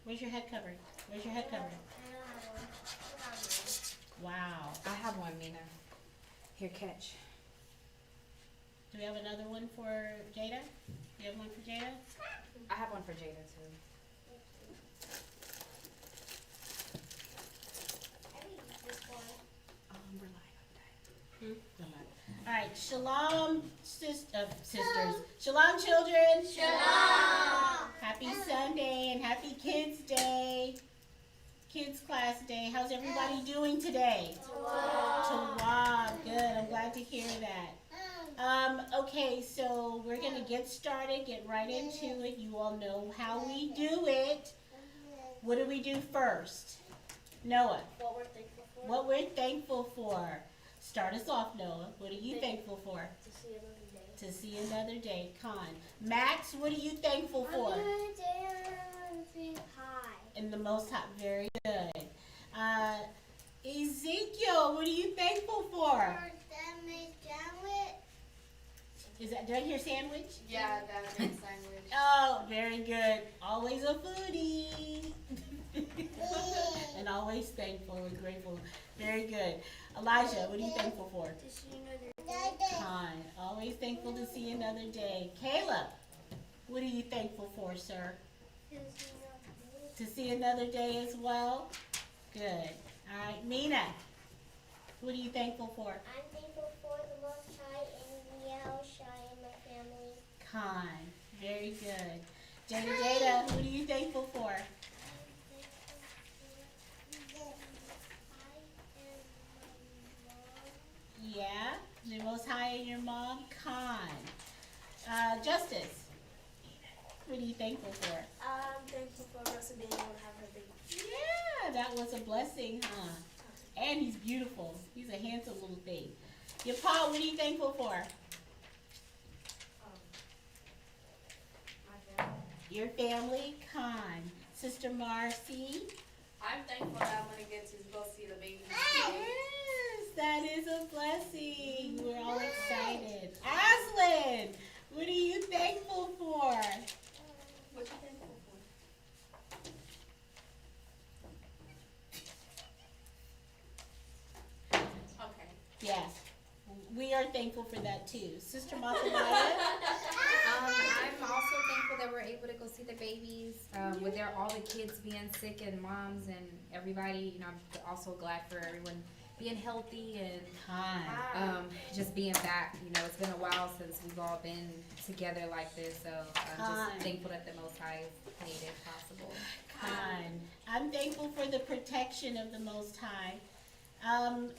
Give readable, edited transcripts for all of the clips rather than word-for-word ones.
Where's your head covering? Where's your head covering? Wow. I have one, Mina. Here, catch. Do we have another one for Jada? You have one for Jada? I have one for Jada, too. All right, shalom, sisters. Shalom, children. Shalom. Happy Sunday and happy Kids Day, Kids Class Day. How's everybody doing today? Tawab. Good. I'm glad to hear that. Okay, so we're gonna get started. Get right into it. You all know how we do it. What do we do first? Noah. What we're thankful for. What we're thankful for. Start us off, Noah. What are you thankful for? To see another day. To see another day. Con. Max, what are you thankful for? Another day high. In the Most High. Very good. Ezekiel, what are you thankful for? Is that, did I hear sandwich? Yeah, that makes sandwich. Oh, very good. Always a foodie. And always thankful and grateful. Very good. Elijah, what are you thankful for? To see another day. Fine. Always thankful to see another day. Caleb, what are you thankful for, sir? To see another day as well? Good. All right. Mina, what are you thankful for? I'm thankful for the Most High and Yahushua and my family. Kind. Very good. Jada, what are you thankful for? Yeah, the Most High and your mom. Kind. Justice, what are you thankful for? I'm thankful for Russell being able to have her baby. Yeah, that was a blessing, huh? And he's beautiful. He's a handsome little thing. Your Pa, what are you thankful for? My family. Your family. Kind. Sister Marcy. I'm thankful that I'm going to get to go see the baby. Yes, that is a blessing. We're all excited. Aslan, what are you thankful for? What you thankful for? Okay. Yes, we are thankful for that too. Sister Mathemaya? I'm also thankful that we're able to go see the babies. With all the kids being sick and moms and everybody, I'm also glad for everyone being healthy and Kind. just being back. It's been a while since we've all been together like this, so I'm Kind. just thankful that the Most High made it possible. Kind. I'm thankful for the protection of the Most High.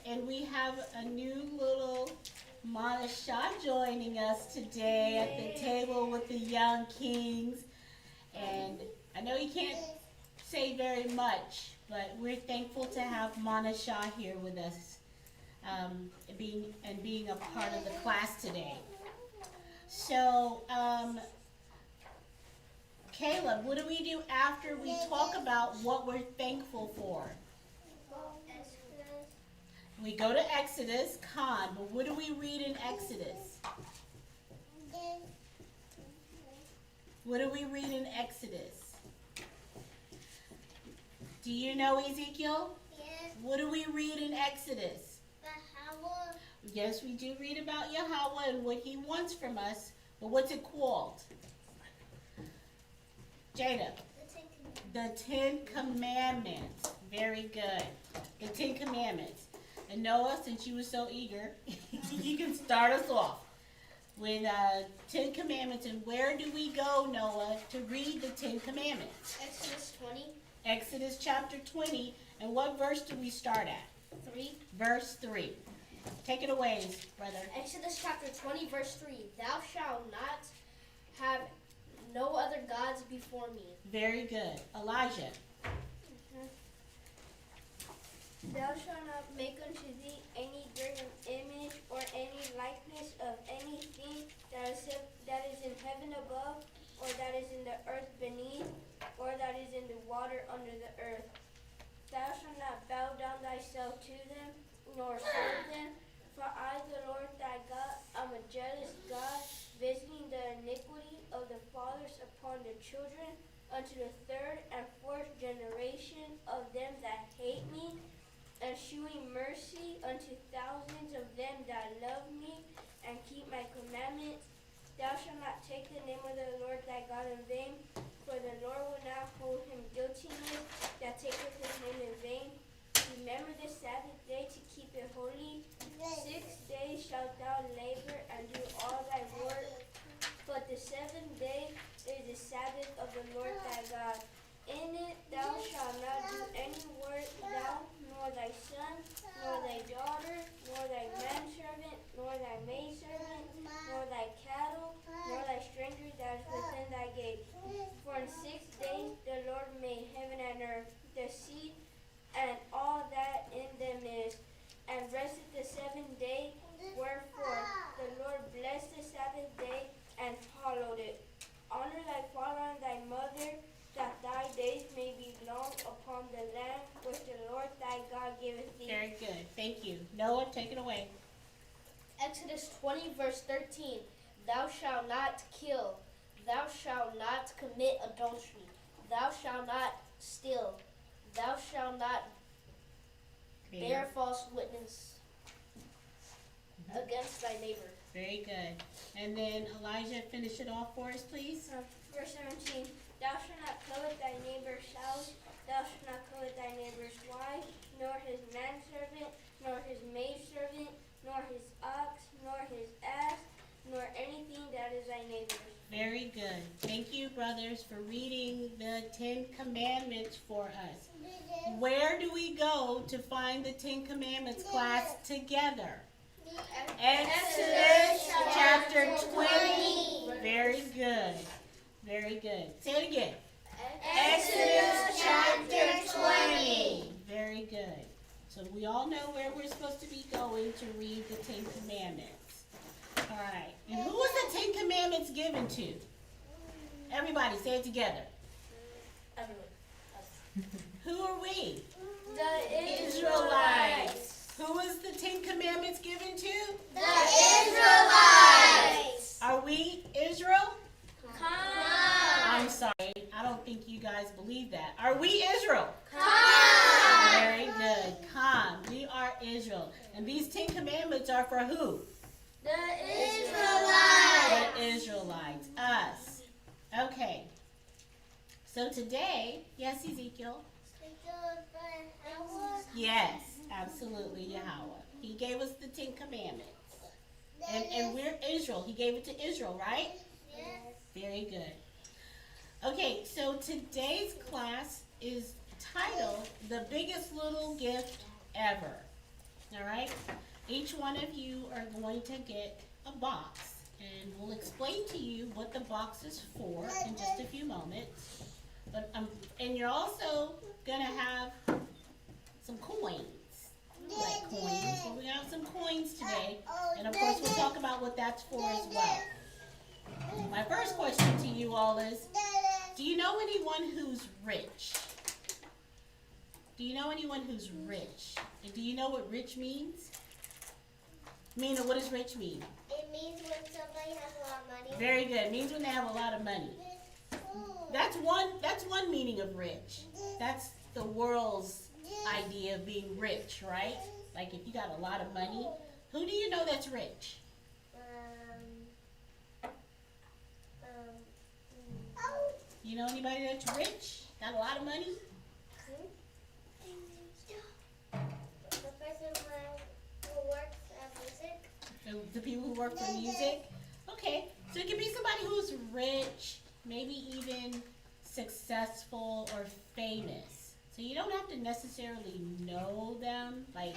And we have a new little Monasha joining us today at the table with the young kings. And I know he can't say very much, but we're thankful to have Monasha here with us, being a part of the class today. So, Caleb, what do we do after we talk about what we're thankful for? We go to Exodus, but what do we read in Exodus? What do we read in Exodus? Do you know, Ezekiel? Yes. What do we read in Exodus? Yes, we do read about Yahweh and what he wants from us, but what's it called? Jada. The Ten Commandments. Very good. The Ten Commandments. And Noah, since you were so eager, you can start us off with 10 Commandments. And where do we go, Noah, to read the 10 Commandments? Exodus 20. Exodus chapter 20. And what verse do we start at? 3. Verse 3. Take it away, brother. Exodus chapter 20, verse 3. Thou shalt not have no other gods before me. Very good. Elijah. Thou shalt not make unto thee any graven image or any likeness of anything that is in heaven above, or that is in the earth beneath, or that is in the water under the earth. Thou shalt not bow down thyself to them, nor serve them. For I, the Lord thy God, am a jealous God, visiting the iniquity of the fathers upon the children, unto the third and fourth generation of them that hate me, and shewing mercy unto thousands of them that love me and keep my commandments. Thou shalt not take the name of the Lord thy God in vain, for the Lord will not hold him guiltless that taketh his name in vain. Remember the Sabbath day to keep it holy. 6 days shalt thou labor and do all thy work, but the seventh day is the Sabbath of the Lord thy God. In it thou shalt not do any work, thou, nor thy son, nor thy daughter, nor thy manservant, nor thy maidservant, nor thy cattle, nor thy stranger that is within thy gates. For in 6 days the Lord made heaven and earth, the sea, and all that in them is, and rested the seventh day. Wherefore the Lord blessed the Sabbath day and hallowed it. Honor thy father and thy mother, that thy days may be long upon the land which the Lord thy God giveth thee. Very good. Thank you. Noah, take it away. Exodus 20, verse 13. Thou shalt not kill. Thou shalt not commit adultery. Thou shalt not steal. Thou shalt not bear false witness against thy neighbor. Very good. And then Elijah, finish it off for us, please. Verse 17. Thou shalt not covet thy neighbor's house, thou shalt not covet thy neighbor's wife, nor his manservant, nor his maidservant, nor his ox, nor his ass, nor anything that is thy neighbor's. Very good. Thank you, brothers, for reading the 10 Commandments for us. Where do we go to find the 10 Commandments class together? Exodus chapter 20. Very good. Very good. Say it again. Exodus chapter 20. Very good. So we all know where we're supposed to be going to read the 10 Commandments. All right. And who was the 10 Commandments given to? Everybody, say it together. Everyone. Who are we? The Israelites. Who was the 10 Commandments given to? The Israelites. Are we Israel? Come. I'm sorry. I don't think you guys believe that. Are we Israel? Come. Very good. Come. We are Israel. And these 10 Commandments are for who? The Israelites. The Israelites. Us. Okay. So today, yes, Ezekiel? Yes, absolutely, Yahweh. He gave us the 10 Commandments. And we're Israel. He gave it to Israel, right? Very good. Okay, so today's class is titled The Biggest Little Gift Ever. All right? Each one of you are going to get a box, and we'll explain to you what the box is for in just a few moments. But and you're also going to have some coins. You like coins. So we're going to have some coins today, and of course we'll talk about what that's for as well. My first question to you all is, do you know anyone who's rich? Do you know anyone who's rich? And do you know what rich means? Mina, what does rich mean? It means when somebody has a lot of money. Very good. It means when they have a lot of money. That's one meaning of rich. That's the world's idea of being rich, right? Like if you got a lot of money. Who do you know that's rich? You know anybody that's rich? Got a lot of money? The person who works at music. The people who work for music? Okay, so it can be somebody who's rich, maybe even successful or famous. So you don't have to necessarily know them, like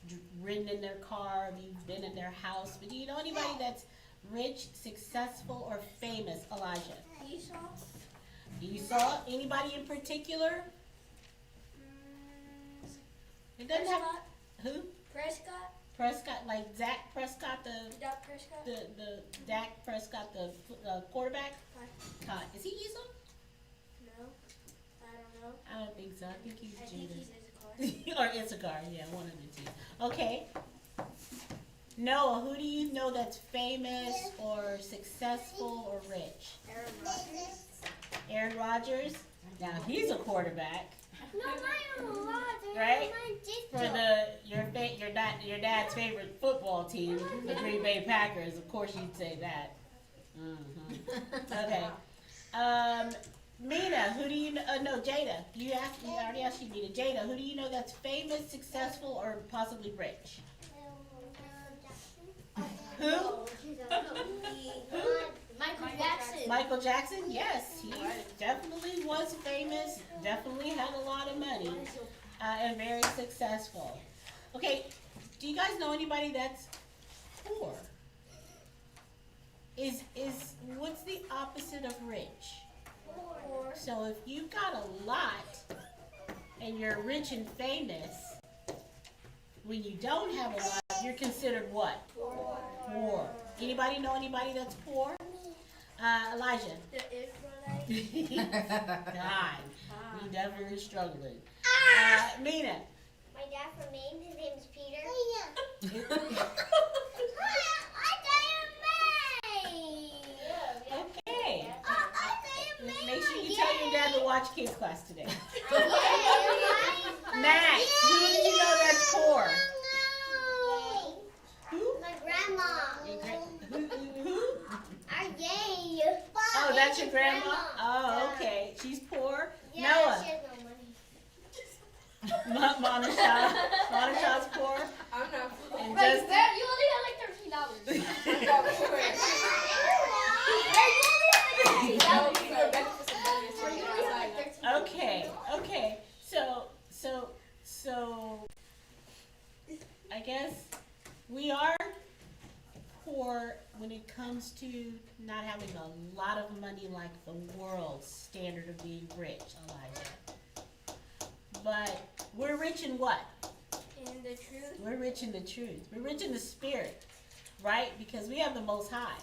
you've ridden in their car, you've been in their house, but do you know anybody that's rich, successful, or famous? Elijah? Esau. Esau? Anybody in particular? It doesn't have who? Prescott. Prescott, like Zach Prescott, Dak Prescott. the Dak Prescott, the quarterback. Is he Esau? No. I don't know. I don't think so. I think he's I think Judah. he's Issachar. Or Issachar, yeah, one of the two. Okay. Noah, who do you know that's famous or successful or rich? Aaron Rodgers. Aaron Rodgers. Now he's a quarterback. No, mine Rodgers. Right? Mine For Disco. your dad's favorite football team, the Green Bay Packers. Of course, you'd say that. Okay. Mina, who do you know? No, Jada. You already asked you, Mina. Jada, who do you know that's famous, successful, or possibly rich? Who? Michael Jackson. Michael Jackson. Yes, he definitely was famous. Definitely had a lot of money, and very successful. Okay. Do you guys know anybody that's poor? Is what's the opposite of rich? So if you've got a lot and you're rich and famous, when you don't have a lot, you're considered what? Poor. Anybody know anybody that's poor? Elijah. The Israelites. God, we definitely struggling. Mina. My dad from Maine, his name is Peter. Okay. Make sure you tell your dad to watch kids class today. Max, who do you know that's poor? Who? My grandma. Who? Our yay. Oh, that's your grandma? Oh, okay. She's poor. Yeah, Noah. she has no money. Monishaw's poor. I'm not. And Right, just Dad, you only have like $13. I'm not poor. Okay. So I guess we are poor when it comes to not having a lot of money like the world's standard of being rich, Elijah. But we're rich in what? In the truth. We're rich in the truth. We're rich in the spirit, right? Because we have the Most High.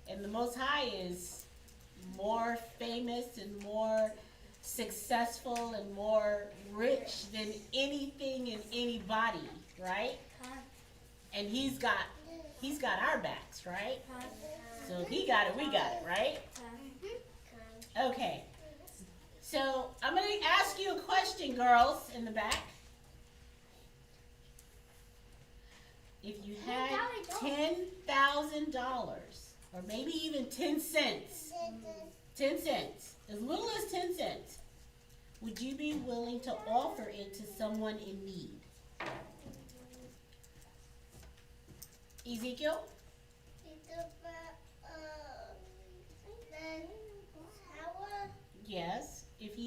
And the Most High is more famous and more successful and more rich than anything and anybody, right? And he's got our backs, right? So if he got it, we got it, right? Okay. So I'm going to ask you a question, girls in the back. If you had $10,000, or maybe even 10 cents, 10 cents, as little as 10 cents, would you be willing to offer it to someone in need? Ezekiel? Yes. If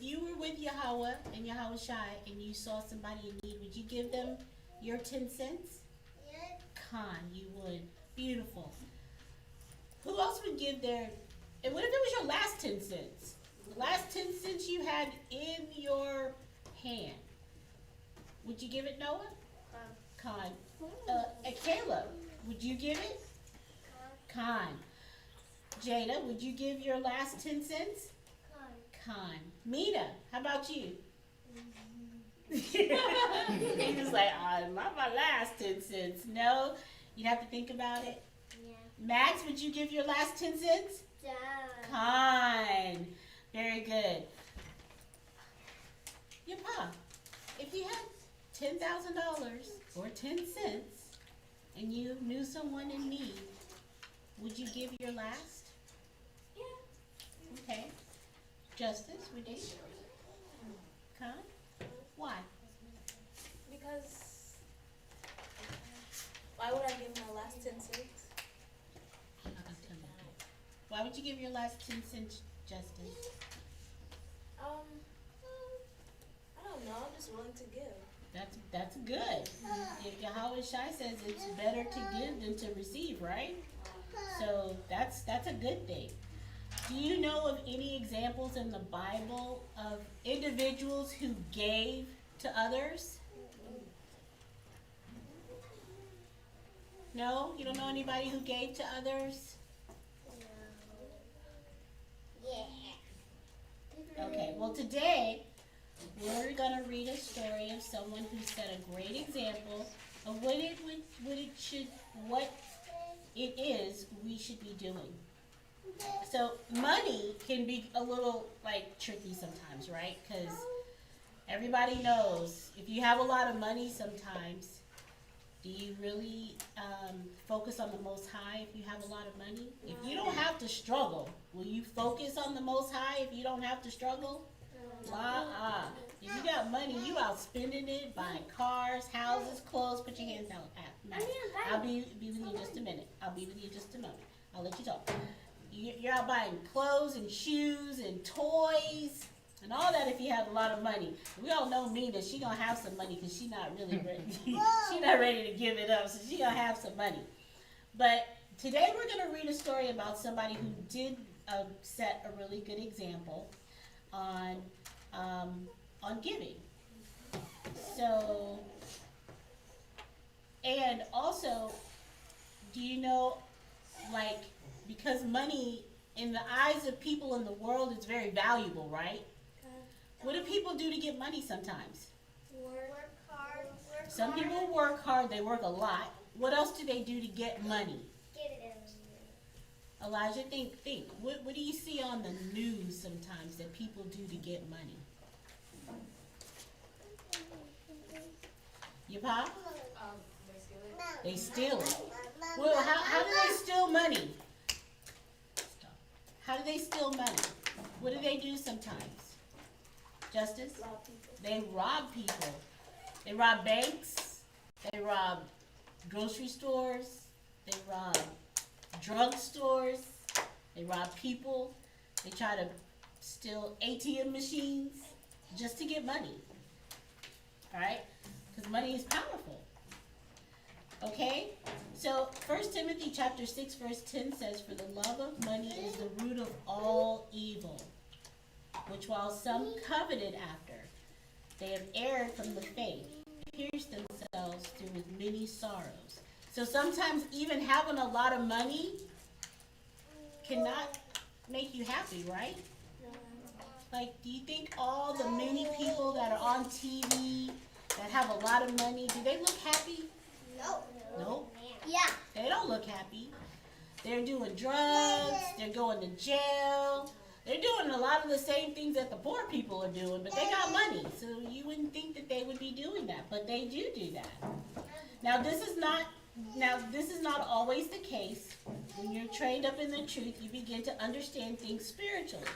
you were with Yahweh and Yahweh Shai and you saw somebody in need, would you give them your 10 cents? Yes. Khan, you would. Beautiful. Who else would give their, and what if it was your last 10 cents? The last 10 cents you had in your hand. Would you give it, Noah? Khan. And Caleb, would you give it? Khan. Jada, would you give your last 10 cents? Khan. Mina, how about you? He was like, not my last 10 cents. No, you'd have to think about it. Yeah. Max, would you give your last 10 cents? Yeah. Kind. Very good. Yapa, if you had $10,000 or 10 cents and you knew someone in need, would you give your last? Yeah. Okay. Justice, would you? Kind? Why? Because why would I give my last 10 cents? Why would you give your last 10 cents, Justice? I don't know. I'm just willing to give. That's good. If Yahweh Shai says it's better to give than to receive, right? So that's a good thing. Do you know of any examples in the Bible of individuals who gave to others? No? You don't know anybody who gave to others? Yeah. Okay, well today we're going to read a story of someone who set a great example of what it is we should be doing. So money can be a little like tricky sometimes, right? Because everybody knows if you have a lot of money sometimes, do you really focus on the Most High if you have a lot of money? If you don't have to struggle, will you focus on the Most High if you don't have to struggle? If you got money, you out spending it, buying cars, houses, clothes. Put your hands down. Max. I'll be with you in just a minute. I'll be with you in just a moment. I'll let you talk. You're out buying clothes and shoes and toys and all that if you have a lot of money. We all know Mina. She gonna have some money because she not really ready. She not ready to give it up, so she gonna have some money. But today we're gonna read a story about somebody who did set a really good example on giving. So, and also, do you know, like, because money in the eyes of people in the world is very valuable, right? What do people do to get money sometimes? Work hard. Some people work hard, they work a lot. What else do they do to get money? Get it. Elijah, think. What do you see on the news sometimes that people do to get money? Your pop? They steal it. They steal it. Well, how do they steal money? How do they steal money? What do they do sometimes? Justice? They rob people. They rob banks. They rob grocery stores. They rob drugstores. They rob people. They try to steal ATM machines just to get money. Alright? Because money is powerful. Okay? So 1 Timothy chapter 6 verse 10 says, "For the love of money is the root of all evil, which while some coveted after, they have erred from the faith, pierced themselves through with many sorrows." So sometimes even having a lot of money cannot make you happy, right? Like, do you think all the many people that are on TV that have a lot of money, do they look happy? No. Yeah. They don't look happy. They're doing drugs, they're going to jail, they're doing a lot of the same things that the poor people are doing, but they got money. So you wouldn't think that they would be doing that, but they do that. Now this is not always the case. When you're trained up in the truth, you begin to understand things spiritually.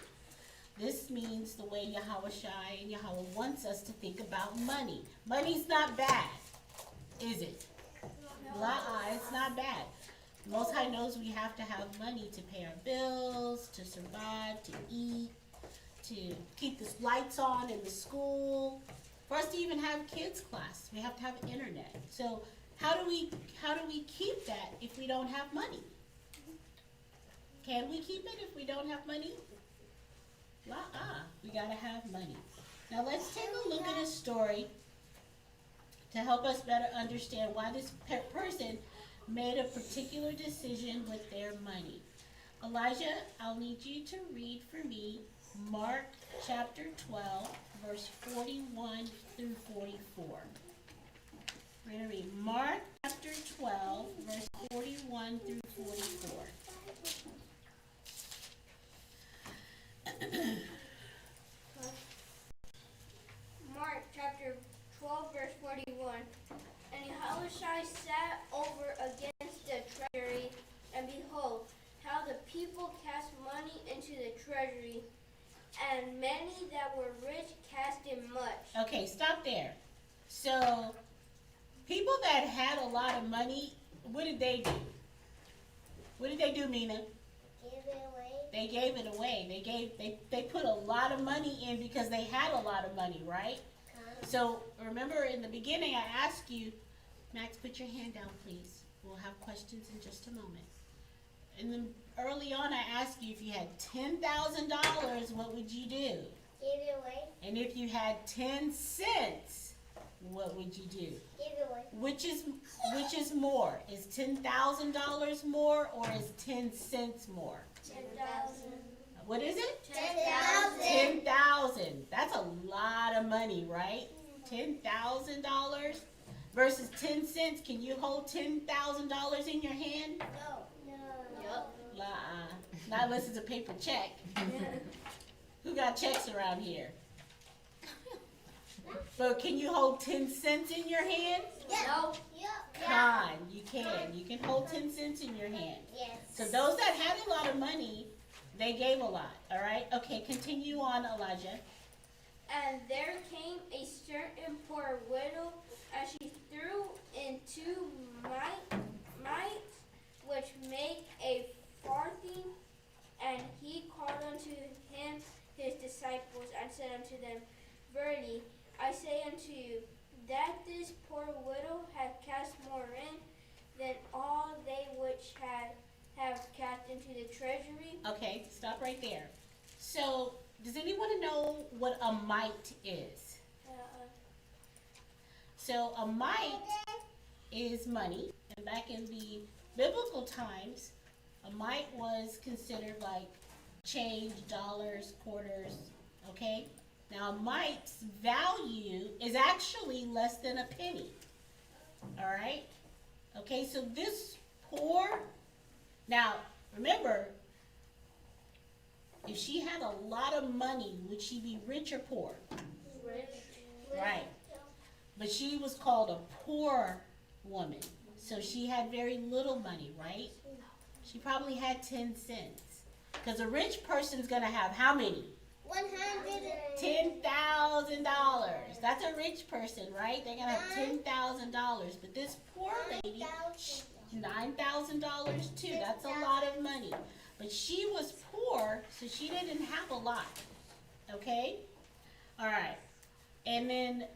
This means the way Yahweh Shai and Yahweh wants us to think about money. Money's not bad, is it? It's not bad. The Most High knows we have to have money to pay our bills, to survive, to eat, to keep the lights on in the school. For us to even have kids class, we have to have internet. So how do we keep that if we don't have money? Can we keep it if we don't have money? We gotta have money. Now let's take a look at a story to help us better understand why this person made a particular decision with their money. Elijah, I'll need you to read for me Mark chapter 12, verse 41 through 44. We're going to read Mark chapter 12, verse 41 through 44. Mark chapter 12 verse 41. And Yahushua sat over against the treasury, and behold, how the people cast money into the treasury, and many that were rich cast in much. Okay, stop there. So, people that had a lot of money, what did they do? What did they do, Mina? Give it away. They gave it away. They put a lot of money in because they had a lot of money, right? So remember in the beginning I asked you, Max, put your hand down please. We'll have questions in just a moment. And then early on I asked you if you had $10,000, what would you do? Give it away. And if you had 10 cents, what would you do? Give it away. Which is more? Is $10,000 more or is 10 cents more? 10,000. What is it? 10,000. 10,000. That's a lot of money, right? $10,000 versus 10 cents. Can you hold $10,000 in your hand? No. La. Not unless it's a paper check. Who got checks around here? But can you hold 10 cents in your hand? No. You can. You can hold 10 cents in your hand. Yes. So those that had a lot of money, they gave a lot. All right? Okay, continue on, Elijah. And there came a certain poor widow, and she threw in 2 mites, which make a farthing. And he called unto him his disciples, and said unto them, Verily, I say unto you, that this poor widow hath cast more in than all they which have cast into the treasury. Okay, stop right there. So, does anyone know what a mite is? So, a mite is money. And back in the biblical times, a mite was considered like change, dollars, quarters, okay? Now, a mite's value is actually less than a penny, all right? Okay, so this poor, now, remember, if she had a lot of money, would she be rich or poor? Rich. Right. But she was called a poor woman, so she had very little money, right? She probably had 10 cents. Because a rich person's going to have how many? $10,000. That's a rich person, right? They're going to have $10,000. But this poor lady, $9,000 too. That's a lot of money. But she was poor, so she didn't have a lot. Okay? All right. And then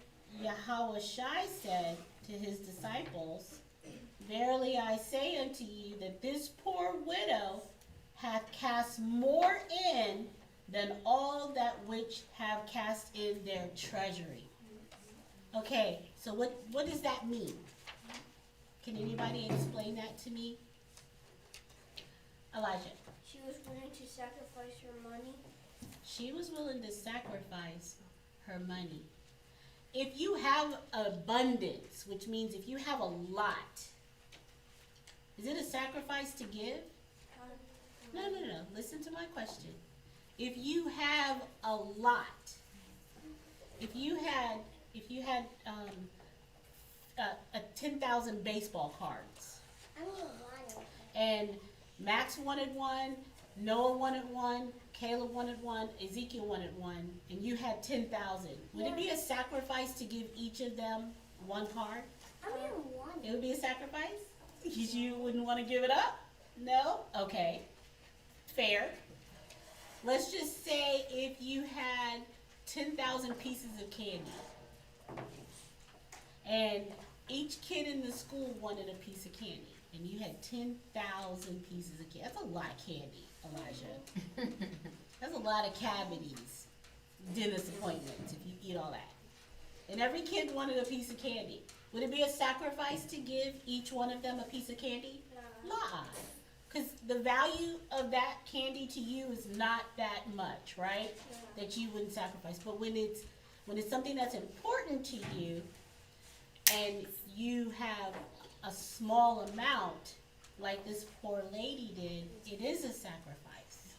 Yahweh said to his disciples, Verily I say unto you that this poor widow hath cast more in than all that which have cast in their treasury. Okay, so what does that mean? Can anybody explain that to me? Elijah. She was willing to sacrifice her money. She was willing to sacrifice her money. If you have abundance, which means if you have a lot, is it a sacrifice to give? No. Listen to my question. If you have a lot, if you had 10,000 baseball cards, and Max wanted one, Noah wanted one, Caleb wanted one, Ezekiel wanted one, and you had 10,000, would it be a sacrifice to give each of them one card? It would be a sacrifice? Because you wouldn't want to give it up? No? Okay. Fair. Let's just say if you had 10,000 pieces of candy, and each kid in the school wanted a piece of candy, and you had 10,000 pieces of candy. That's a lot of candy, Elijah. That's a lot of cavities, dentist appointments, if you eat all that. And every kid wanted a piece of candy. Would it be a sacrifice to give each one of them a piece of candy? No. Because the value of that candy to you is not that much, right? That you wouldn't sacrifice. But when it's something that's important to you, and you have a small amount, like this poor lady did, it is a sacrifice.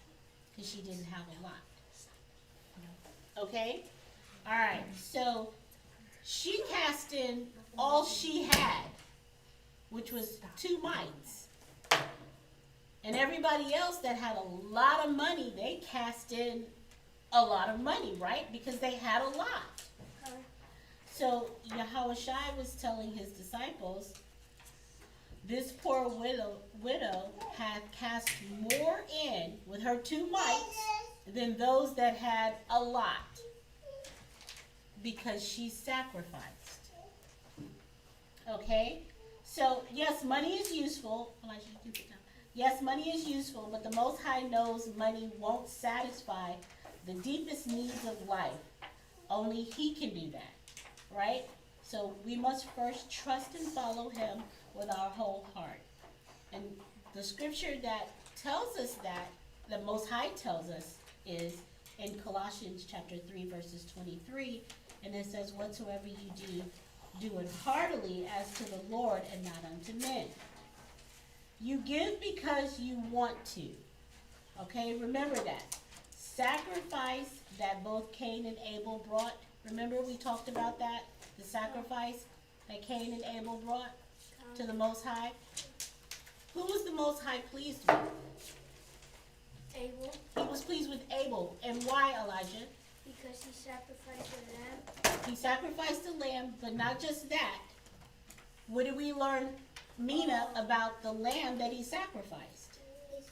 Because she didn't have a lot. Okay? All right. So she cast in all she had, which was 2 mites. And everybody else that had a lot of money, they cast in a lot of money, right? Because they had a lot. So Yahweh was telling his disciples, this poor widow hath cast more in with her 2 mites than those that had a lot, because she sacrificed. Okay? So, yes, money is useful. Elijah, you can sit down. Yes, money is useful, but the Most High knows money won't satisfy the deepest needs of life. Only He can do that, right? So we must first trust and follow Him with our whole heart. And the scripture that tells us that, the Most High tells us, is in Colossians chapter 3, verses 23, and it says, whatsoever you do it heartily as to the Lord and not unto men. You give because you want to. Okay, remember that. Sacrifice that both Cain and Abel brought. Remember we talked about that? The sacrifice that Cain and Abel brought to the Most High. Who was the Most High pleased with? Abel, He was pleased with Abel. And why, Elijah? because he sacrificed a lamb. He sacrificed a lamb, but not just that. What did we learn, Mina, about the lamb that he sacrificed? He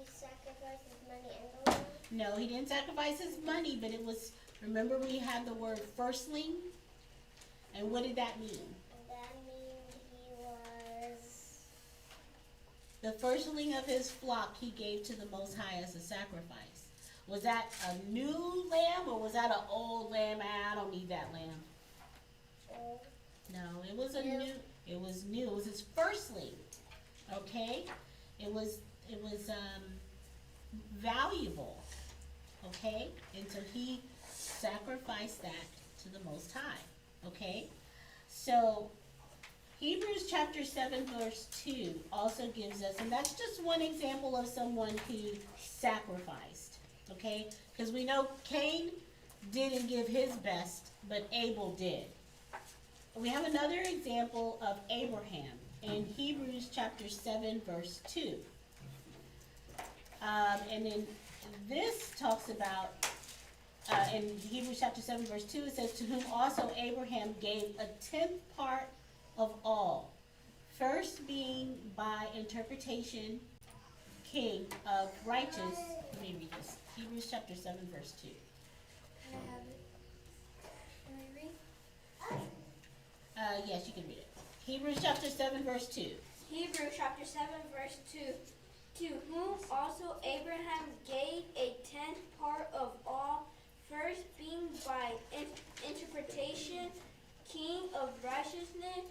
sacrificed his money and the lamb. No, he didn't sacrifice his money, but it was, remember we had the word firstling? And what did that mean? That means he was. The firstling of his flock he gave to the Most High as a sacrifice. Was that a new lamb or was that an old lamb? I don't need that lamb. No, it was a new. It was new. It was his firstling. Okay, it was valuable. Okay, and so he sacrificed that to the Most High. Okay, so Hebrews chapter 7 verse 2 also gives us, and that's just one example of someone who sacrificed. Okay, because we know Cain didn't give his best, but Abel did. We have another example of Abraham in Hebrews chapter 7 verse 2. And then this talks about, in Hebrews chapter 7 verse 2, it says, to whom also Abraham gave a tenth part of all, first being by interpretation king of righteous. Let me read this. Hebrews chapter 7 verse 2. Can I have it? Can I read? Yes, you can read it. Hebrews chapter 7 verse 2. Hebrews chapter 7 verse 2. To whom also Abraham gave a tenth part of all, first being by interpretation king of righteousness,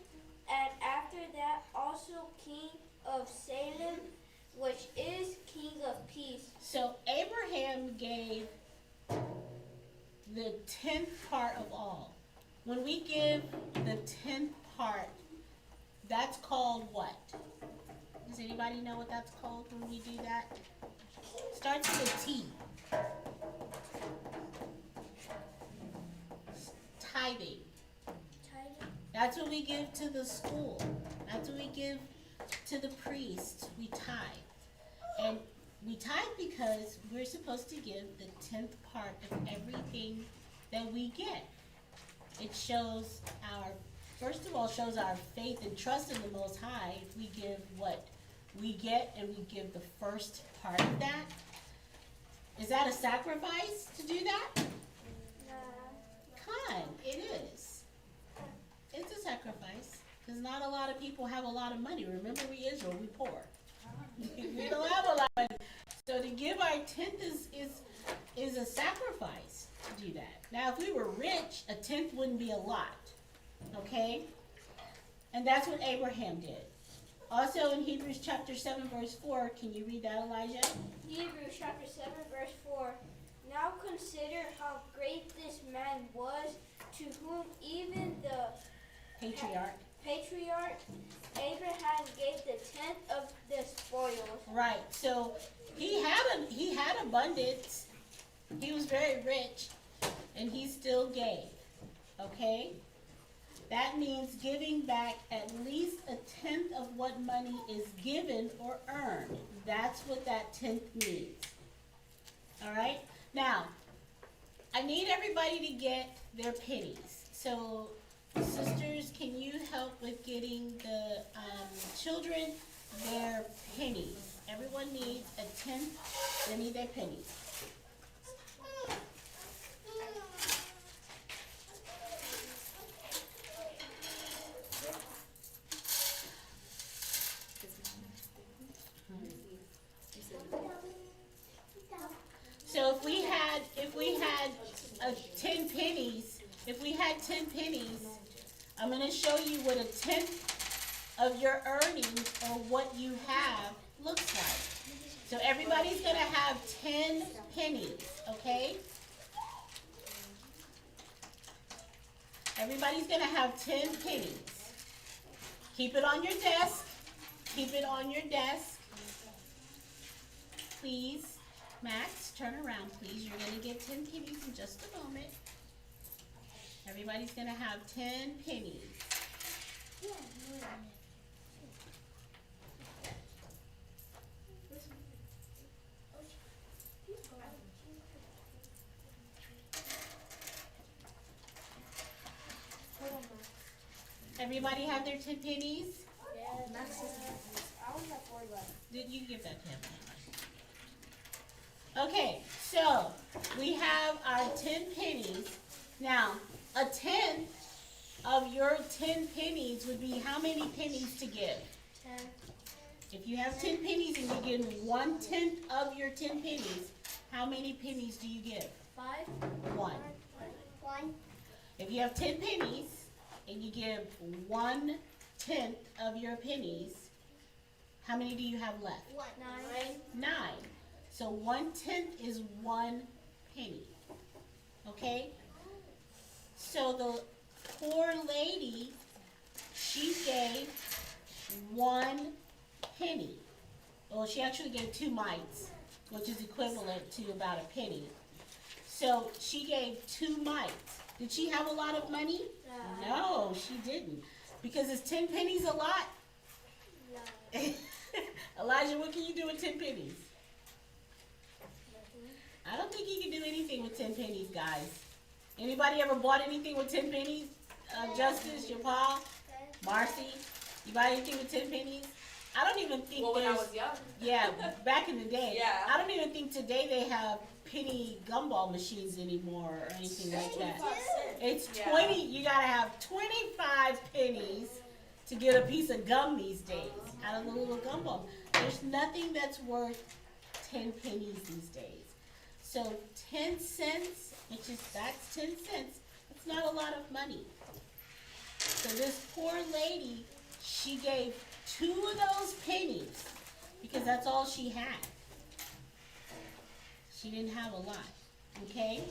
and after that also king of Salem, which is king of peace. So Abraham gave the tenth part of all. When we give the tenth part, that's called what? Does anybody know what that's called when we do that? Starts with a T. Tithing. That's what we give to the school. That's what we give to the priest. We tithe. And we tithe because we're supposed to give the tenth part of everything that we get. It shows first of all, shows our faith and trust in the Most High if we give what we get and we give the first part of that. Is that a sacrifice to do that? Kind, it is. It's a sacrifice because not a lot of people have a lot of money. Remember, we Israel, we poor. We don't have a lot of money. So to give our tenth is a sacrifice to do that. Now, if we were rich, a tenth wouldn't be a lot. Okay? And that's what Abraham did. Also in Hebrews chapter 7 verse 4, can you read that, Elijah? Hebrews chapter 7 verse 4. Now consider how great this man was, to whom even the patriarch Abraham gave the tenth of the spoils. Right. So he had abundance. He was very rich, and he still gave. Okay? That means giving back at least a tenth of what money is given or earned. That's what that tenth means. All right? Now, I need everybody to get their pennies. So, sisters, can you help with getting the children their pennies? Everyone needs a tenth. They need their pennies. So if we had 10 pennies, I'm going to show you what a tenth of your earnings or what you have looks like. So everybody's going to have 10 pennies, okay? Everybody's going to have 10 pennies. Keep it on your desk. Keep it on your desk. Please. Max, turn around, please. You're gonna get 10 pennies in just a moment. Everybody's gonna have 10 pennies. Everybody have their 10 pennies? I only have 4 left. Did you give that to him? Okay, so we have our 10 pennies. Now, a tenth of your 10 pennies would be how many pennies to give? 10. If you have 10 pennies and you give 1/10 of your 10 pennies, how many pennies do you give? 5. 1. 1. If you have 10 pennies and you give 1/10 of your pennies, how many do you have left? 9. 9. So 1/10 is 1 penny. Okay? So the poor lady, she gave 1 penny. Well, she actually gave 2 mites, which is equivalent to about a penny. So she gave 2 mites. Did she have a lot of money? No, she didn't. Because is 10 pennies a lot? No. Elijah, what can you do with 10 pennies? I don't think you can do anything with 10 pennies, guys. Anybody ever bought anything with 10 pennies? Justice, your pa, Marcy, you buy anything with 10 pennies? I don't even think Well, when I there's, was young. yeah, back in the day. Yeah. I don't even think today they have penny gumball machines anymore or anything like that. It's Yeah. 20, you gotta have 25 pennies to get a piece of gum these days out of the little gumball. There's nothing that's worth 10 pennies these days. So 10 cents, that's 10 cents. It's not a lot of money. So this poor lady, she gave 2 of those pennies because that's all she had. She didn't have a lot, okay?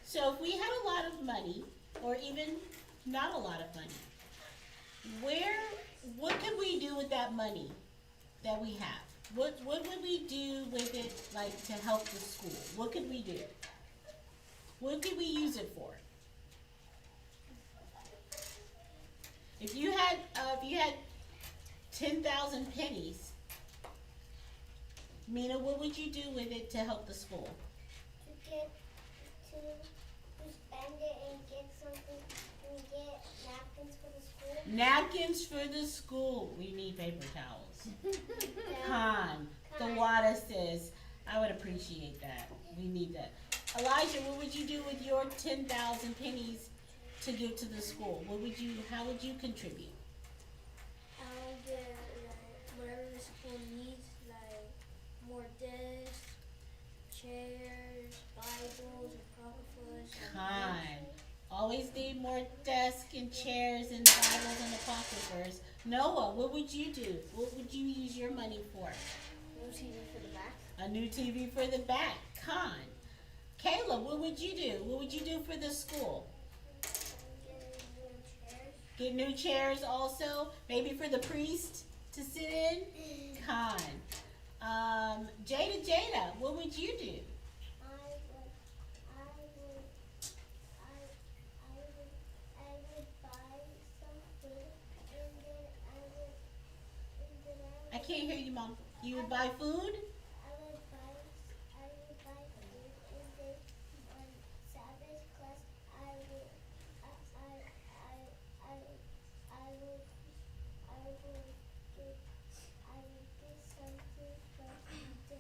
So if we had a lot of money, or even not a lot of money, what could we do with that money that we have? What would we do with it, like, to help the school? What could we do? What could we use it for? If you had 10,000 pennies, Mina, what would you do with it to help the school? To spend it and get something and get napkins for the school. Napkins for the school. We need paper towels. Con. The water says, I would appreciate that. We need that. Elijah, what would you do with your 10,000 pennies to give to the school? How would you contribute? I'll get whatever the school needs, like more desks, chairs, Bibles, apocryphas. Con. Always need more desks and chairs and Bibles and apocryphers. Noah, what would you do? What would you use your money for? New TV for the back. A new TV for the back. Con. Caleb, what would you do? What would you do for the school? Get new chairs also? Maybe for the priest to sit in? Con. Jada, what would you do? I would buy some food and then I would I can't hear you, Mom. You would buy food? I would buy food and then on Sabbath class I would get something from the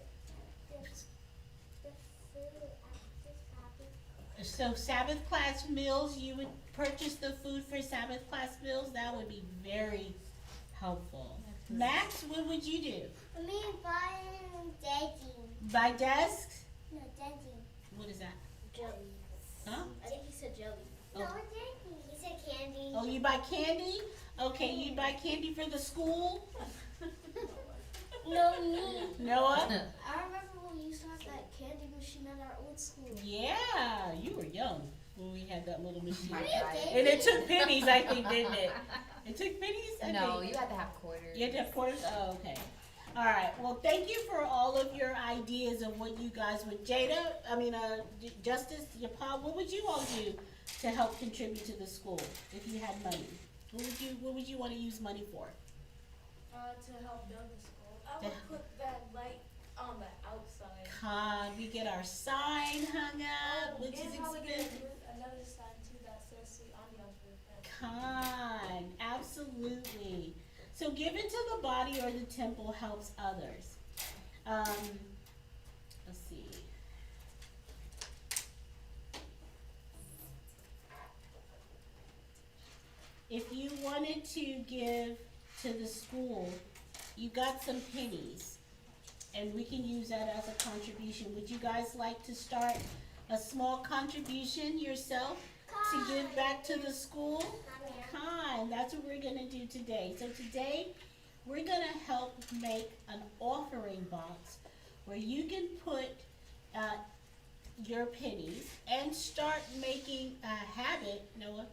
food after Sabbath. So Sabbath class meals, you would purchase the food for Sabbath class meals? That would be very helpful. Max, what would you do? Me buying dating. Buy desks? No, dating. What is that? Jelly. Huh? I think he said jelly. Oh. No, dating. He said candy. Oh, you buy candy? Okay, you buy candy for the school? No, me. Noah? I remember when we used to have that candy machine at our old school. Yeah, you were young when we had that little machine. My God. And it took pennies, I think, didn't it? It took pennies? Okay. No, you have to have quarters. You have to have quarters? Oh, okay. All right. Well, thank you for all of your ideas of what you guys would. Justice, your pa, what would you all do to help contribute to the school if you had money? What would you want to use money for? To help build the school. I To- would put that light on the outside. We get our sign hung up, which is And probably get expensive. another sign too that says Sweet Ambiance. Absolutely. So giving to the body or the temple helps others. Let's see. If you wanted to give to the school, you got some pennies, and we can use that as a contribution. Would you guys like to start a small contribution yourself to give back to the school? Kind. That's what we're gonna do today. So today, we're gonna help make an offering box where you can put your pennies and start making a habit, Noah,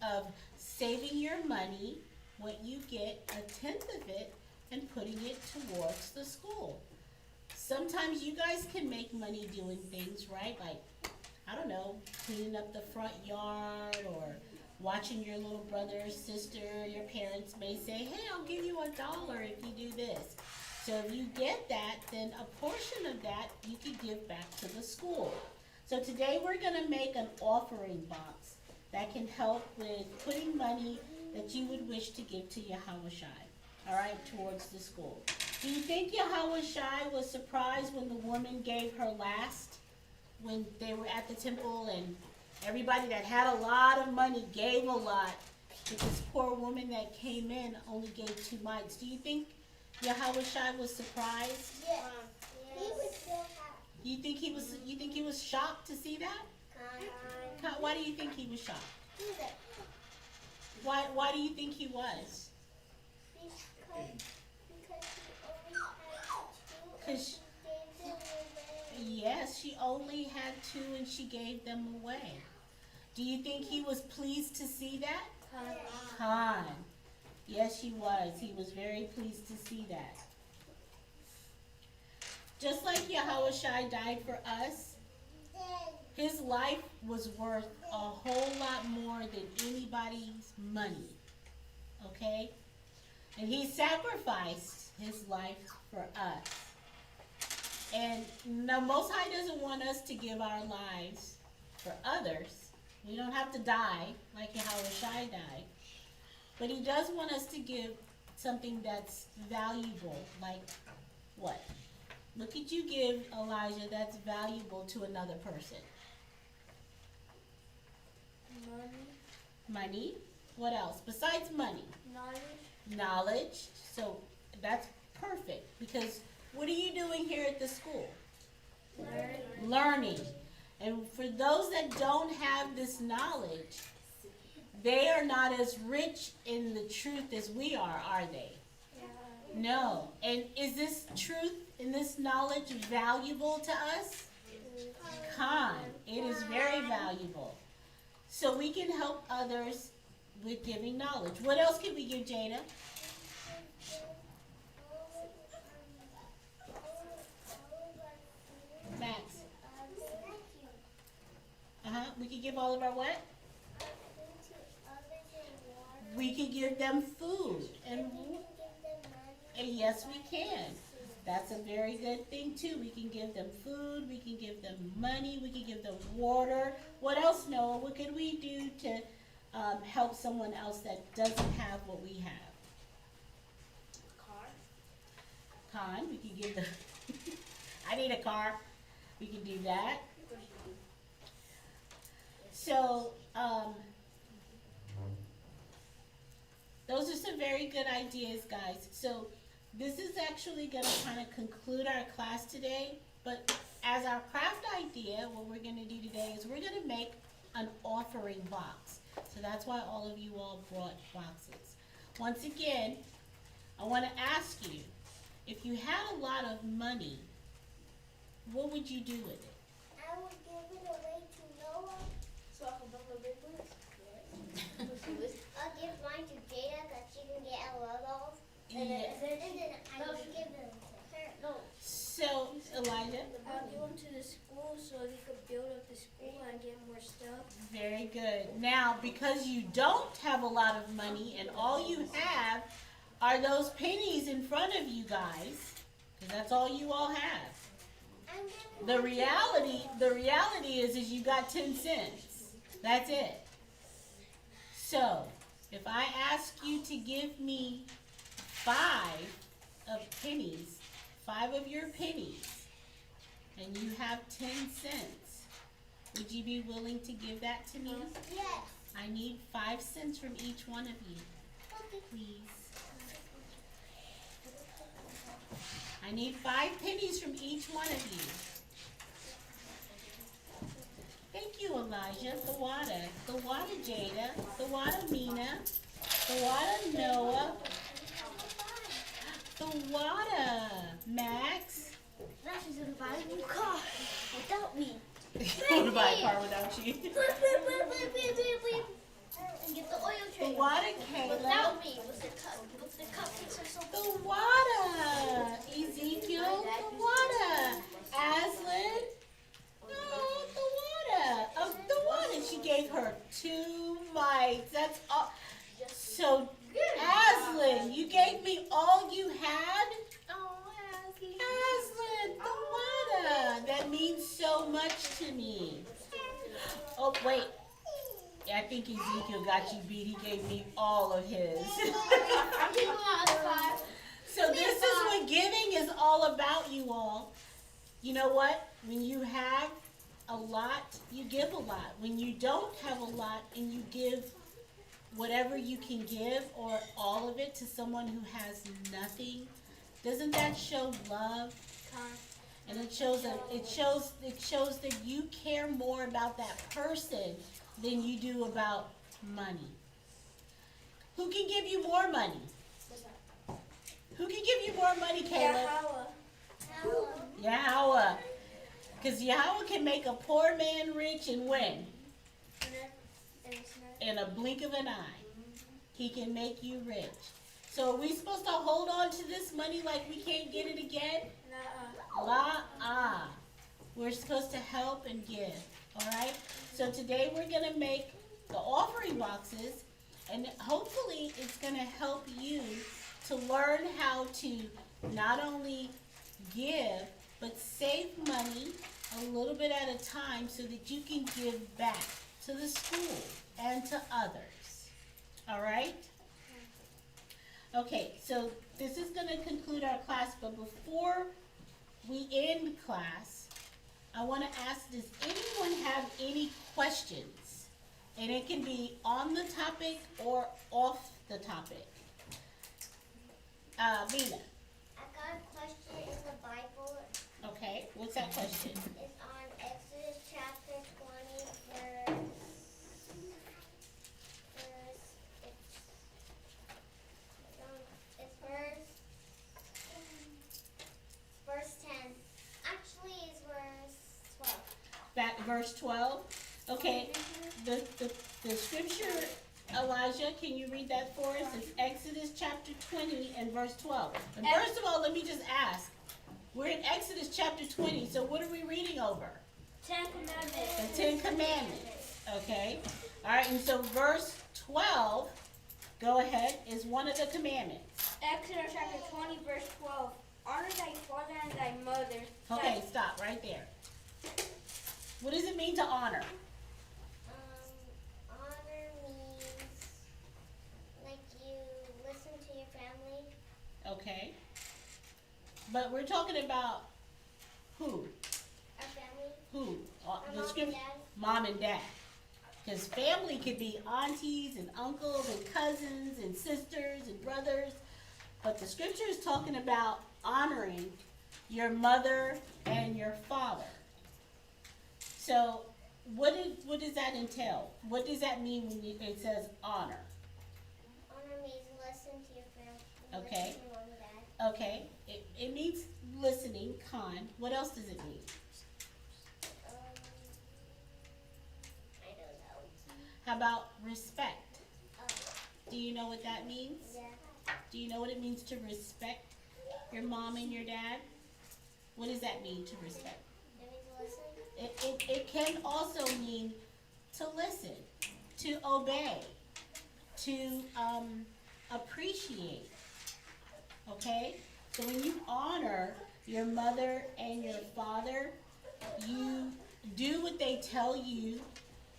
of saving your money, what you get, 1/10 of it, and putting it towards the school. Sometimes you guys can make money doing things, right? Like, I don't know, cleaning up the front yard or watching your little brother or sister. Your parents may say, hey, I'll give you $1 if you do this. So if you get that, then a portion of that you can give back to the school. So today we're gonna make an offering box that can help with putting money that you would wish to give to Yahweh Shai, all right, towards the school. Do you think Yahweh Shai was surprised when the woman gave her last, when they were at the temple and everybody that had a lot of money gave a lot, but this poor woman that came in only gave 2 mites? Do you think Yahweh Shai was surprised? Yes. He was so happy. You think he was shocked to see that? Why do you think he was shocked? Why do you think he was? Because he only had 2 and she gave them away. Yes, she only had 2 and she gave them away. Do you think he was pleased to see that? Khan. Yes, he was. He was very pleased to see that. Just like Yahweh Shai died for us, his life was worth a whole lot more than anybody's money. Okay? And he sacrificed his life for us. And the Most High doesn't want us to give our lives for others. We don't have to die like Yahweh Shai died. But he does want us to give something that's valuable. Like what? Look at you give, Elijah, that's valuable to another person. Money. What else? Besides money. Knowledge. So that's perfect, because what are you doing here at the school? Learning. And for those that don't have this knowledge, they are not as rich in the truth as we are they? No. And is this truth and this knowledge valuable to us? Khan. It is very valuable. So we can help others with giving knowledge. What else can we give, Jada? Max. We could give all of our what? We could give them food. And yes, we can. That's a very good thing too. We can give them food, we can give them money, we can give them water. What else, Noah? What could we do to help someone else that doesn't have what we have? Car. We can give them. I need a car. We can do that. So, those are some very good ideas, guys. So, this is actually going to kind of conclude our class today. But as our craft idea, what we're going to do today is we're going to make an offering box. So that's why all of you all brought boxes. Once again, I want to ask you, if you had a lot of money, what would you do with it? I would give it away to Noah. So I can build a big one? I'll give mine to Jada that she can get a lot of. And Yeah. then I will give them to her. No. So, Elijah, I'll give them to the school so they could build up the school and get more stuff. very good. Now, because you don't have a lot of money and all you have are those pennies in front of you guys, because that's all you all have. The reality is you got 10 cents. That's it. So, if I ask you to give me 5 of your pennies, and you have 10 cents, would you be willing to give that to me? Yes. I need 5 cents from each one of you, please. I need 5 pennies from each one of you. Thank you, Elijah. The water, Jada. The water, Mina. The water, Noah. The water, Max. Now she's gonna buy a new car without me. I want to buy a car without you. And get the oil The change. water, Caleb. Without me, with the cupcakes or something. The water, Ezekiel. The water, Aslan. Oh, the water. The water. She gave her 2 mites. That's all. So, Aslan, you gave me all you had? Oh, Aslan. Aslan, the water. That means so much to me. Oh, wait. I think Ezekiel got you beat. He gave me all of his. So this is what giving is all about, you all. You know what? When you have a lot, you give a lot. When you don't have a lot and you give whatever you can give or all of it to someone who has nothing, doesn't that show love? And it shows that you care more about that person than you do about money. Who can give you more money? Who can give you more money, Caleb? Yahweh. Because Yahweh can make a poor man rich and when? In a blink of an eye. He can make you rich. So are we supposed to hold on to this money like we can't get it again? La-ah. We're supposed to help and give. Alright? So today we're going to make the offering boxes, and hopefully it's going to help you to learn how to not only give, but save money a little bit at a time so that you can give back to the school and to others. Alright? Okay, so this is going to conclude our class, but before we end class, I want to ask, does anyone have any questions? And it can be on the topic or off the topic. Mina. I got a question in the Bible. Okay, what's that question? It's on Exodus chapter 20, verse verse 10. Actually, it's verse 12. Back verse 12. Okay, the scripture, Elijah, can you read that for us? It's Exodus chapter 20 and verse 12. And first of all, let me just ask. We're in Exodus chapter 20, so what are we reading over? 10 Commandments. The 10 Commandments. Okay. All right, and so verse 12, go ahead, is one of the commandments. Exodus chapter 20, verse 12. Honor thy father and thy mother. Okay, stop right there. What does it mean to honor? Honor means like you listen to your family. Okay. But we're talking about who? Our family. Who? Our The mom and scripture. dad. Mom and dad. Because family could be aunties and uncles and cousins and sisters and brothers. But the scripture is talking about honoring your mother and your father. So what does that entail? What does that mean when it says honor? Honor means listen to your family. Okay. Listen to your mom and dad. Okay, it means listening, con. What else does it mean? I don't know. How about respect? Do you know what that means? Yeah. Do you know what it means to respect your mom and your dad? What does that mean, to respect? It can also mean to listen, to obey, to appreciate. Okay? So when you honor your mother and your father, you do what they tell you.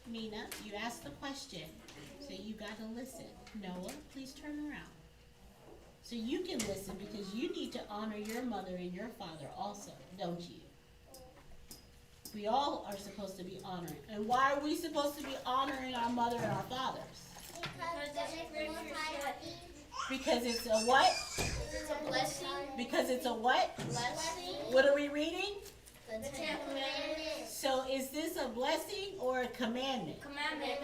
Mina, you ask the question, so you got to listen. Noah, please turn around. So you can listen, because you need to honor your mother and your father also, don't you? We all are supposed to be honoring. And why are we supposed to be honoring our mother and our fathers? Because it's a what? It's a blessing. Because it's a what? Blessing. What are we reading? The Ten Commandments. So is this a blessing or a commandment? Commandment.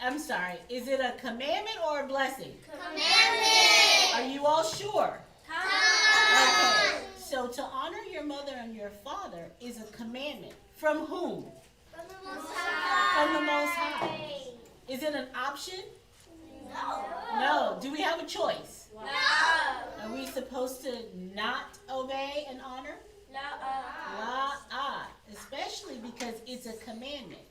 I'm sorry, is it a commandment or a blessing? Commandment. Are you all sure? Okay. So to honor your mother and your father is a commandment. From whom? From the Most High. From the Most High. Is it an option? No. No. Do we have a choice? No. Are we supposed to not obey and honor? La-ah. Especially because it's a commandment.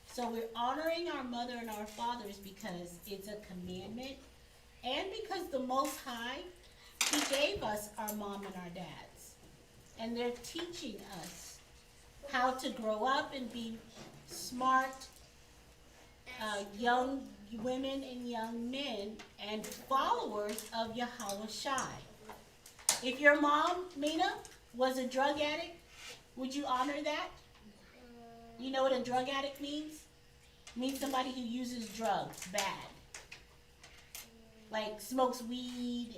So we're honoring our mother and our fathers because it's a commandment, and because the Most High, He gave us our mom and our dads. And they're teaching us how to grow up and be smart young women and young men and followers of Yahweh Shai. If your mom, Mina, was a drug addict, would you honor that? You know what a drug addict means? It means somebody who uses drugs bad. Like smokes weed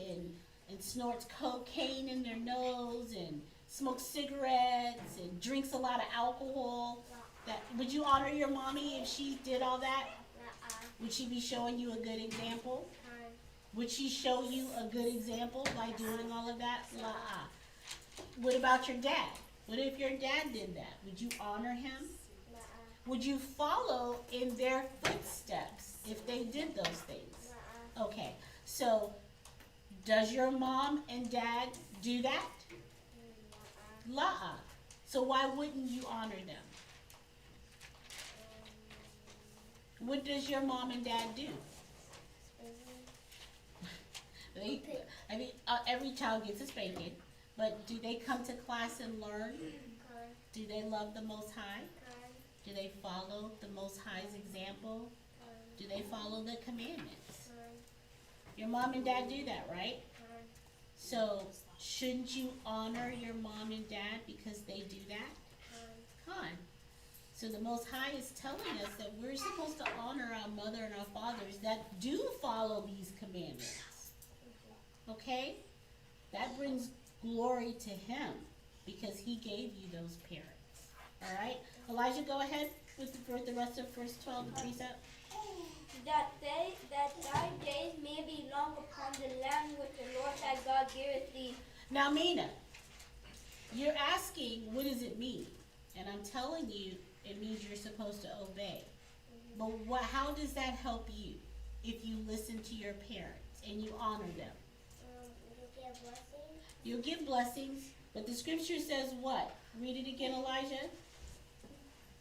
and snorts cocaine in their nose and smokes cigarettes and drinks a lot of alcohol. Would you honor your mommy if she did all that? Would she be showing you a good example? Would she show you a good example by doing all of that? What about your dad? What if your dad did that? Would you honor him? Would you follow in their footsteps if they did those things? Okay, so does your mom and dad do that? La. So why wouldn't you honor them? What does your mom and dad do? Every child gets a spanking, but do they come to class and learn? Do they love the Most High? Do they follow the Most High's example? Do they follow the commandments? Your mom and dad do that, right? So shouldn't you honor your mom and dad because they do that? Con. So the Most High is telling us that we're supposed to honor our mother and our fathers that do follow these commandments. Okay? That brings glory to Him because He gave you those parents. All right? Elijah, go ahead with the rest of verse 12, the precept. That thy days may be long upon the land which the Lord thy God giveth thee. Now, Mina, you're asking, what does it mean? And I'm telling you, it means you're supposed to obey. But how does that help you if you listen to your parents and you honor them? You get blessings. You'll give blessings, but the scripture says what? Read it again, Elijah.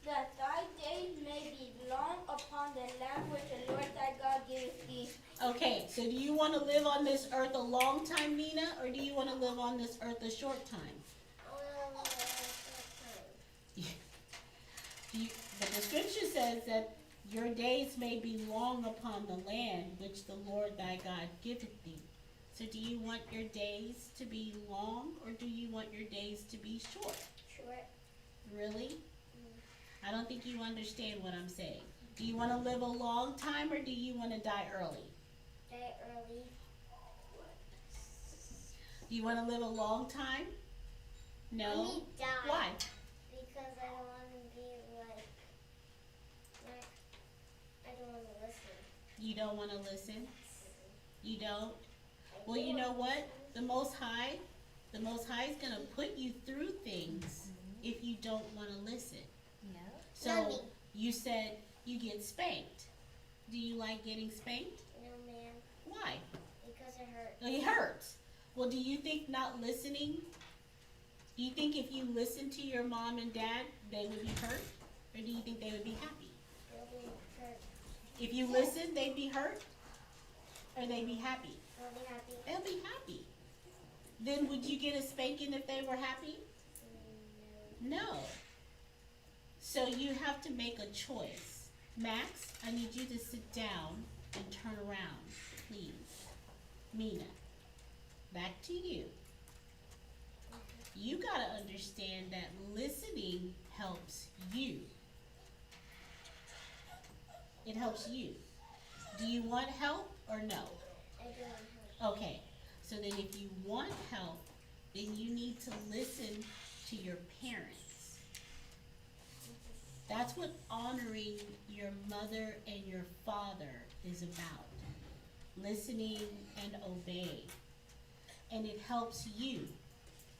That thy days may be long upon the land which the Lord thy God giveth thee. Okay, so do you want to live on this earth a long time, Mina, or do you want to live on this earth a short time? But the scripture says that your days may be long upon the land which the Lord thy God giveth thee. So do you want your days to be long, or do you want your days to be short? Short. Really? I don't think you understand what I'm saying. Do you want to live a long time, or do you want to die early? Die early. Do you want to live a long time? No? Die. Why? Because I don't want to be like I don't want to listen. You don't want to listen? You don't? Well, you know what? The Most High is going to put you through things if you don't want to listen. Yeah. So you said you get spanked. Do you like getting spanked? No. Why? Because it hurts. It hurts. Well, do you think not listening, do you think if you listened to your mom and dad, they would be hurt? Or do you think they would be happy? They'll be hurt. If you listen, they'd be hurt? Or they'd be happy? They'll be happy. They'll be happy. Then would you get a spanking if they were happy? No. So you have to make a choice. Max, I need you to sit down and turn around, please. Mina, back to you. You gotta understand that listening helps you. It helps you. Do you want help or no? I do want help. Okay, so then if you want help, then you need to listen to your parents. That's what honoring your mother and your father is about. Listening and obeying. And it helps you.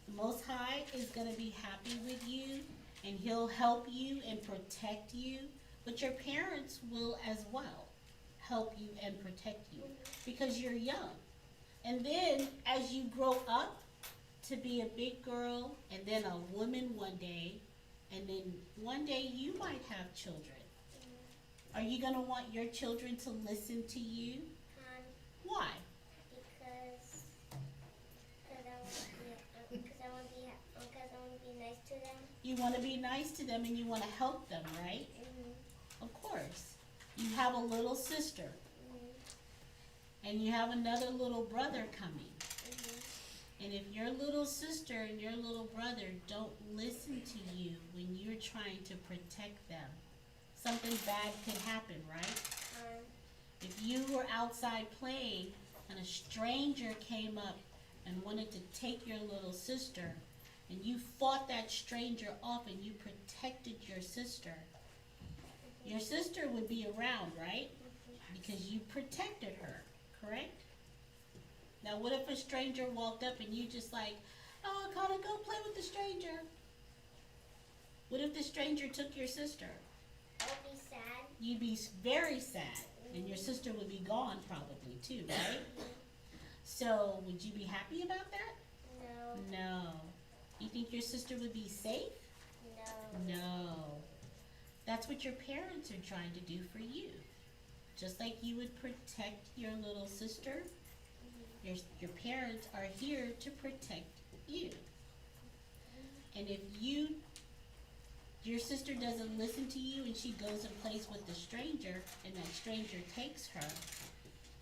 The Most High is going to be happy with you, and He'll help you and protect you, but your parents will as well help you and protect you because you're young. And then as you grow up to be a big girl and then a woman one day, and then one day you might have children. Are you going to want your children to listen to you? Why? Because I want to be nice to them. You want to be nice to them and you want to help them, right? Of course. You have a little sister and you have another little brother coming. And if your little sister and your little brother don't listen to you when you're trying to protect them, something bad could happen, right? If you were outside playing and a stranger came up and wanted to take your little sister and you fought that stranger off and you protected your sister would be around, right? Because you protected her, correct? Now what if a stranger walked up and you just like, oh, Connor, go play with the stranger? What if the stranger took your sister? I'll be sad. You'd be very sad, and your sister would be gone probably too, right? So would you be happy about that? No. No. You think your sister would be safe? No. No. That's what your parents are trying to do for you. Just like you would protect your little sister, your parents are here to protect you. And if your sister doesn't listen to you and she goes and plays with the stranger and that stranger takes her,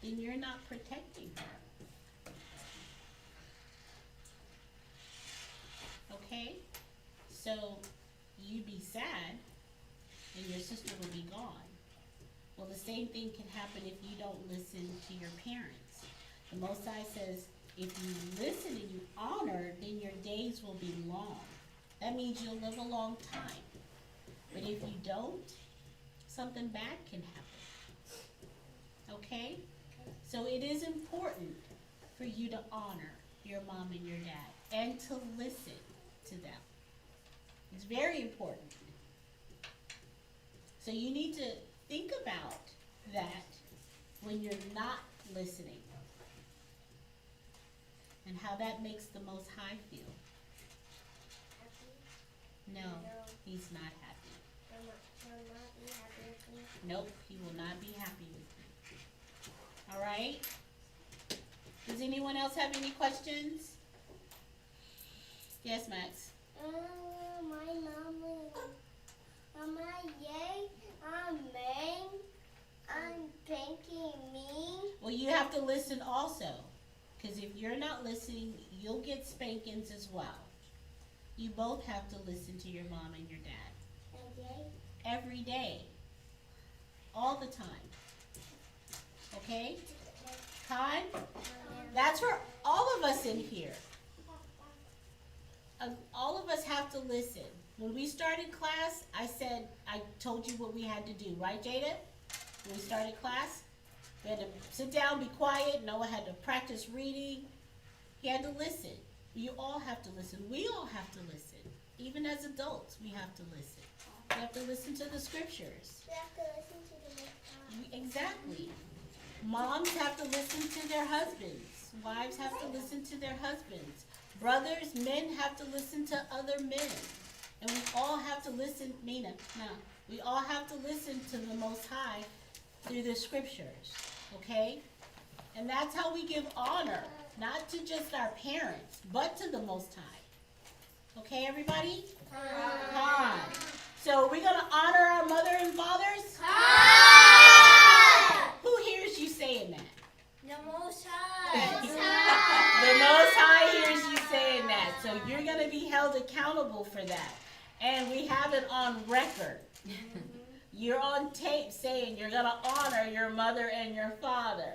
then you're not protecting her. Okay? So you'd be sad and your sister would be gone. Well, the same thing can happen if you don't listen to your parents. The Most High says, if you listen and you honor, then your days will be long. That means you'll live a long time. But if you don't, something bad can happen. Okay? So it is important for you to honor your mom and your dad and to listen to them. It's very important. So you need to think about that when you're not listening and how that makes the Most High feel. Happy? No, No. He's not happy. He'll not be happy with me. Nope, He will not be happy with you. All right? Does anyone else have any questions? Yes, Max. My mama, yay, amen, I'm thanking me. Well, you have to listen also. Because if you're not listening, you'll get spankings as well. You both have to listen to your mom and your dad. Yay. Every day. All the time. Okay? Time? That's for all of us in here. All of us have to listen. When we started class, I told you what we had to do, right, Jada? When we started class, we had to sit down, be quiet. Noah had to practice reading. He had to listen. You all have to listen. We all have to listen. Even as adults, we have to listen. We have to listen to the scriptures. We have to listen to the Most High. Exactly. Moms have to listen to their husbands. Wives have to listen to their husbands. Brothers, men have to listen to other men. And we all have to listen, we all have to listen to the Most High through the scriptures, okay? And that's how we give honor, not to just our parents, but to the Most High. Okay, everybody? Hi. So we're going to honor our mother and fathers? Hi. Who hears you saying that? The Most High. The Most High hears you saying that. So you're going to be held accountable for that. And we have it on record. You're on tape saying you're going to honor your mother and your father.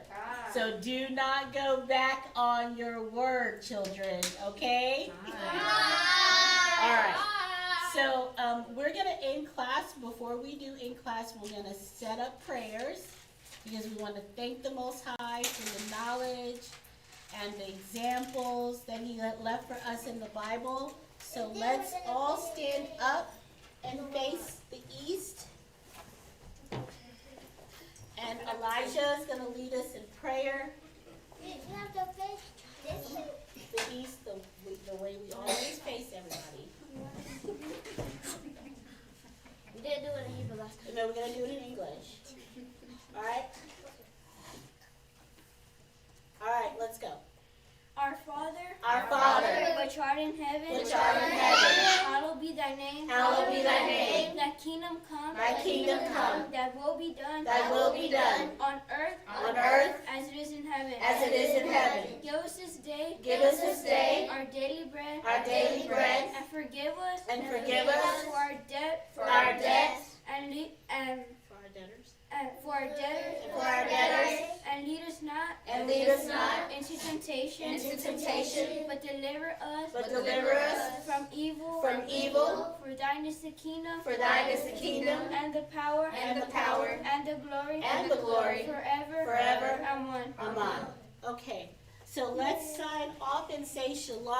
So do not go back on your word, children, okay? All right. So we're going to end class. Before we do end class, we're going to set up prayers because we want to thank the Most High for the knowledge and the examples that He left for us in the Bible. So let's all stand up and face the east. And Elijah is going to lead us in prayer. You have to face this way. The east, the way we always face everybody. We didn't do it in Hebrew last time. And then we're going to do it in English. All right? All right, let's go. Our Father, which art in heaven, hallowed be thy name. Thy kingdom come. Thy will be done. On earth. As it is in heaven. Give us this day. Our daily bread. And forgive us. For our debts. For our debtors. And lead us not. Into temptation. But deliver us. From evil. For thine is the kingdom. And the power. And the glory. Forever. Amen. Okay, so let's sign off and say shalom.